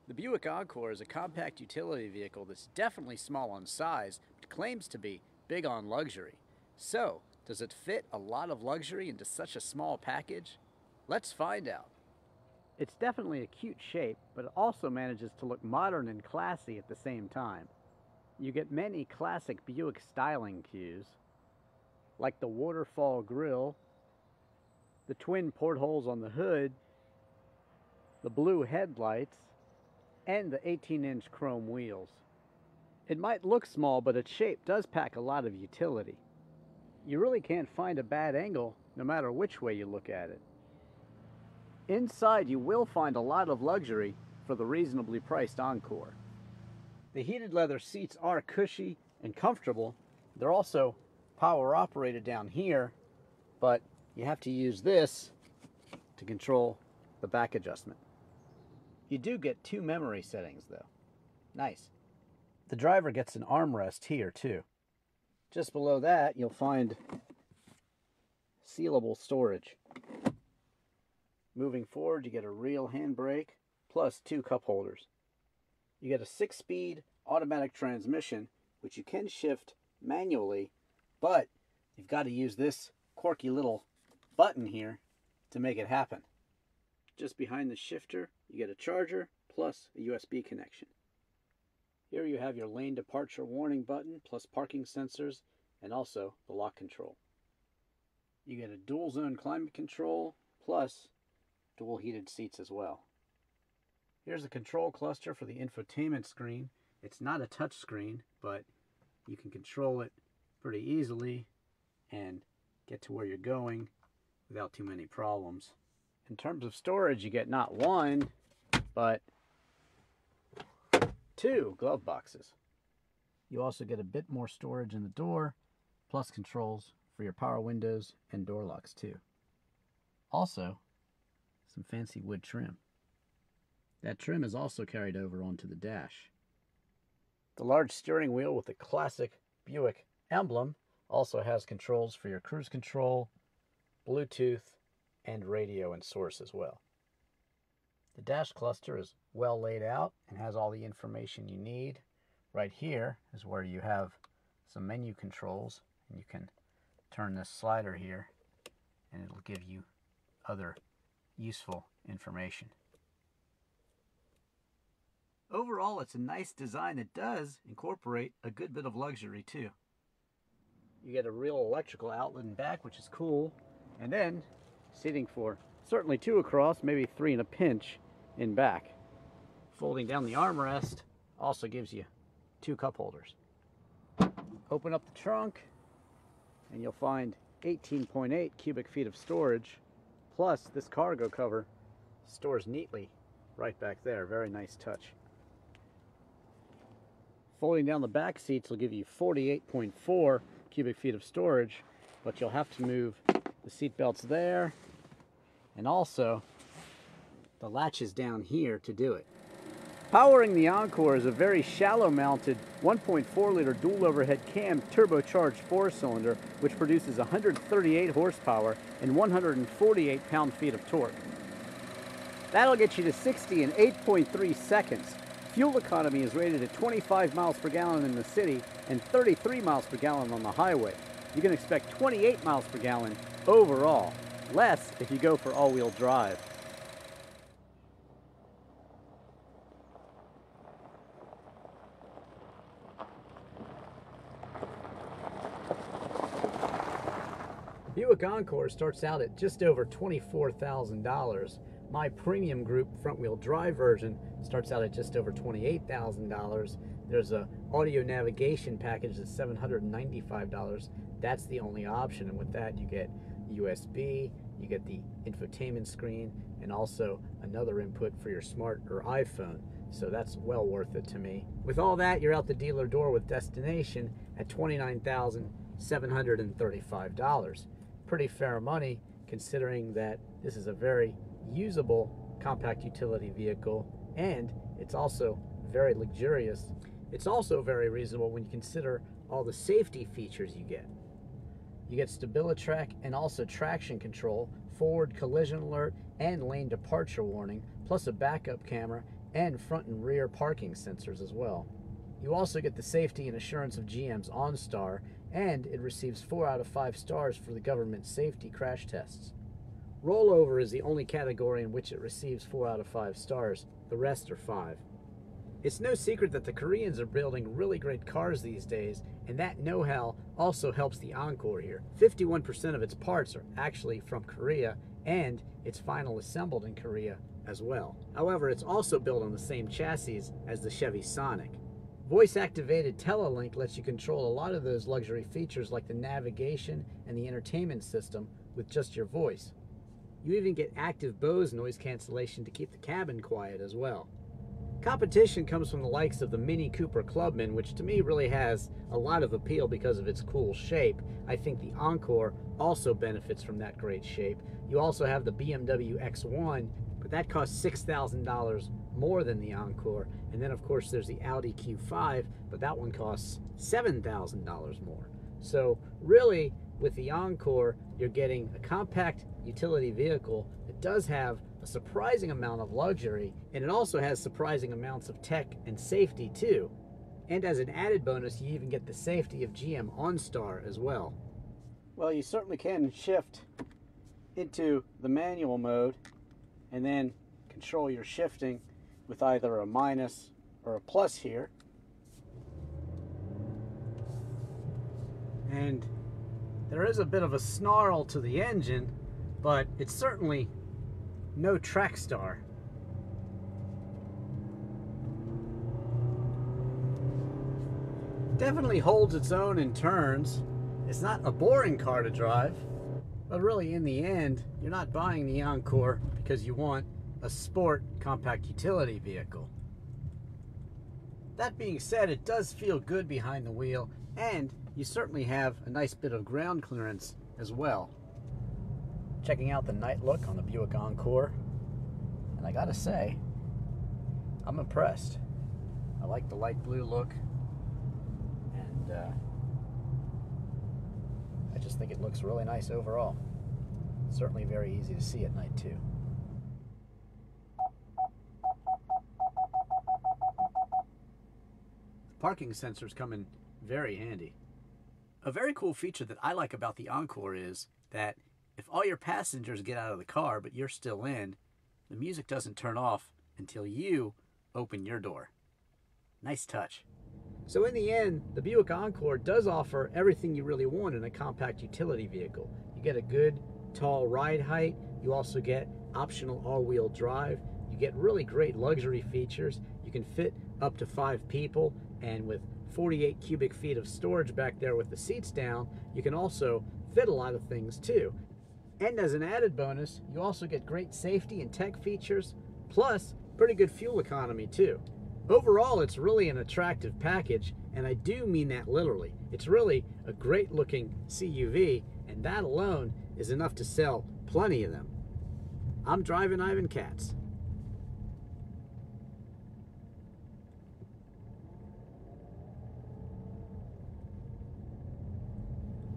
The Buick Encore is a compact utility vehicle that's definitely small on size, but claims to be big on luxury. So, does it fit a lot of luxury into such a small package? Let's find out. It's definitely a cute shape, but it also manages to look modern and classy at the same time. You get many classic Buick styling cues, like the waterfall grille, the twin portholes on the hood, the blue headlights, and the 18-inch chrome wheels. It might look small, but its shape does pack a lot of utility. You really can't find a bad angle no matter which way you look at it. Inside you will find a lot of luxury for the reasonably priced Encore. The heated leather seats are cushy and comfortable. They're also power operated down here, but you have to use this to control the back adjustment. You do get 2 memory settings though. Nice. The driver gets an armrest here too. Just below that you'll find sealable storage. Moving forward you get a real handbrake plus 2 cup holders. You get a 6-speed automatic transmission which you can shift manually, but you've got to use this quirky little button here to make it happen. Just behind the shifter you get a charger plus a USB connection. Here you have your lane departure warning button plus parking sensors and also the lock control. You get a dual zone climate control plus dual heated seats as well. Here's a control cluster for the infotainment screen. It's not a touch screen, but you can control it pretty easily and get to where you're going without too many problems. In terms of storage, you get not 1, but 2 glove boxes. You also get a bit more storage in the door, plus controls for your power windows and door locks too. Also, some fancy wood trim. That trim is also carried over onto the dash. The large steering wheel with the classic Buick emblem also has controls for your cruise control, Bluetooth, and radio and source as well. The dash cluster is well laid out and has all the information you need. Right here is where you have some menu controls, and you can turn this slider here and it'll give you other useful information. Overall, it's a nice design that does incorporate a good bit of luxury too. You get a real electrical outlet in back, which is cool, and then seating for certainly 2 across, maybe 3 in a pinch in back. Folding down the armrest also gives you 2 cup holders. Open up the trunk and you'll find 18.8 cubic feet of storage, plus this cargo cover stores neatly right back there. Very nice touch. Folding down the back seats will give you 48.4 cubic feet of storage, but you'll have to move the seat belts there and also the latches down here to do it. Powering the Encore is a very shallow mounted 1.4 liter dual overhead cam turbocharged 4-cylinder which produces 138 horsepower and 148 pound-feet of torque. That'll get you to 60 in 8.3 seconds. Fuel economy is rated at 25 miles per gallon in the city and 33 miles per gallon on the highway. You can expect 28 miles per gallon overall, less if you go for all-wheel drive. Buick Encore starts out at just over $24,000. My premium group front-wheel drive version starts out at just over $28,000. There's a audio navigation package that's $795. That's the only option, and with that you get USB, you get the infotainment screen, and also another input for your smart or iPhone. So that's well worth it to me. With all that, you're out the dealer door with destination at $29,735. Pretty fair money considering that this is a very usable compact utility vehicle, and it's also very luxurious. It's also very reasonable when you consider all the safety features you get. You get StabiliTrak and also traction control, forward collision alert, and lane departure warning, plus a backup camera and front and rear parking sensors as well. You also get the safety and assurance of GM's OnStar, and it receives 4 out of 5 stars for the government safety crash tests. Rollover is the only category in which it receives 4 out of 5 stars. The rest are 5. It's no secret that the Koreans are building really great cars these days, and that know-how also helps the Encore here. 51% of its parts are actually from Korea, and it's final assembled in Korea as well. However, it's also built on the same chassis as the Chevy Sonic. Voice-activated Telelink lets you control a lot of those luxury features like the navigation and the entertainment system with just your voice. You even get active Bose noise cancellation to keep the cabin quiet as well. Competition comes from the likes of the Mini Cooper Clubman, which to me really has a lot of appeal because of its cool shape. I think the Encore also benefits from that great shape. You also have the BMW X1, but that costs $6,000 more than the Encore. And then of course there's the Audi Q5, but that one costs $7,000 more. So really, with the Encore, you're getting a compact utility vehicle that does have a surprising amount of luxury, and it also has surprising amounts of tech and safety too. And as an added bonus, you even get the safety of GM OnStar as well. Well, you certainly can shift into the manual mode and then control your shifting with either a minus or a plus here. And there is a bit of a snarl to the engine, but it's certainly no track star. Definitely holds its own in turns. It's not a boring car to drive, but really in the end, you're not buying the Encore because you want a sport compact utility vehicle. That being said, it does feel good behind the wheel, and you certainly have a nice bit of ground clearance as well. Checking out the night look on the Buick Encore, and I gotta say, I'm impressed. I like the light blue look, and I just think it looks really nice overall. Certainly very easy to see at night too. Parking sensors come in very handy. A very cool feature that I like about the Encore is that if all your passengers get out of the car but you're still in, the music doesn't turn off until you open your door. Nice touch. So in the end, the Buick Encore does offer everything you really want in a compact utility vehicle. You get a good, tall ride height. You also get optional all-wheel drive. You get really great luxury features. You can fit up to 5 people, and with 48 cubic feet of storage back there with the seats down, you can also fit a lot of things too. And as an added bonus, you also get great safety and tech features, plus pretty good fuel economy too. Overall, it's really an attractive package, and I do mean that literally. It's really a great looking CUV, and that alone is enough to sell plenty of them. I'm Drivin' Ivan Katz.